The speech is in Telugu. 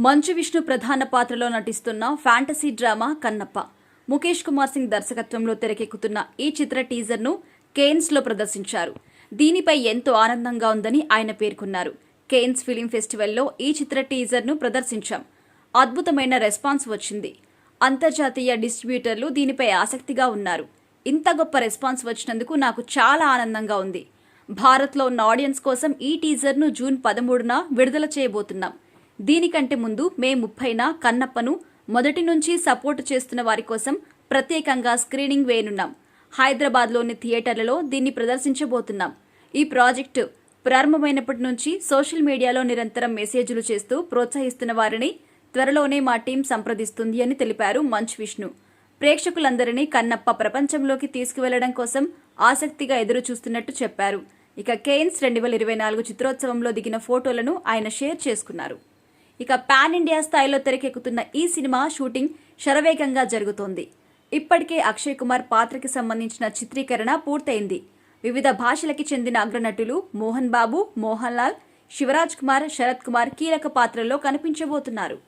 మంచు విష్ణు ప్రధాన పాత్రలో నటిస్తున్న ఫ్యాంటసీ డ్రామా కన్నప్ప. ముఖేష్ కుమార్ సింగ్ దర్శకత్వంలో తెరకెక్కుతున్న ఈ చిత్ర టీజర్ను కేన్స్లో ప్రదర్శించారు. దీనిపై ఎంతో ఆనందంగా ఉందని ఆయన పేర్కొన్నారు. కేన్స్ ఫిలిం ఫెస్టివల్లో ఈ చిత్ర టీజర్ను ప్రదర్శించాం. అద్భుతమైన రెస్పాన్స్ వచ్చింది. అంతర్జాతీయ డిస్ట్రిబ్యూటర్లు దీనిపై ఆసక్తిగా ఉన్నారు. ఇంత గొప్ప రెస్పాన్స్ వచ్చినందుకు నాకు చాలా ఆనందంగా ఉంది. భారత్లో ఉన్న ఆడియన్స్ కోసం ఈ టీజర్ను జూన్ 13న విడుదల చేయబోతున్నాం. దీనికంటే ముందు మే 30న కన్నప్పను మొదటి నుంచి సపోర్ట్ చేస్తున్న వారి కోసం ప్రత్యేకంగా స్క్రీనింగ్ వేయనున్నాం. హైదరాబాద్లోని థియేటర్లలో దీన్ని ప్రదర్శించబోతున్నాం. ఈ ప్రాజెక్టు ప్రారంభమైనప్పటి నుంచి సోషల్ మీడియాలో నిరంతరం మెసేజ్లు చేస్తూ ప్రోత్సహిస్తున్న వారిని త్వరలోనే మా టీం సంప్రదిస్తుంది అని తెలిపారు మంచు విష్ణు. ప్రేక్షకులందరినీ కన్నప్ప ప్రపంచంలోకి తీసుకువెళ్లడం కోసం ఆసక్తిగా ఎదురు చూస్తున్నట్టు చెప్పారు. ఇక కేన్స్ 2024 చిత్రోత్సవంలో దిగిన ఫోటోలను ఆయన షేర్ చేసుకున్నారు. ఇక పాన్ ఇండియా స్థాయిలో తెరకెక్కుతున్న ఈ సినిమా షూటింగ్ శరవేగంగా జరుగుతోంది. ఇప్పటికే అక్షయ్ కుమార్ పాత్రకి సంబంధించిన చిత్రీకరణ పూర్తయింది. వివిధ భాషలకి చెందిన అగ్రనటులు మోహన్ బాబు, మోహన్ లాల్, శివరాజ్ కుమార్, శరత్ కుమార్ కీలక పాత్రల్లో కనిపించబోతున్నారు.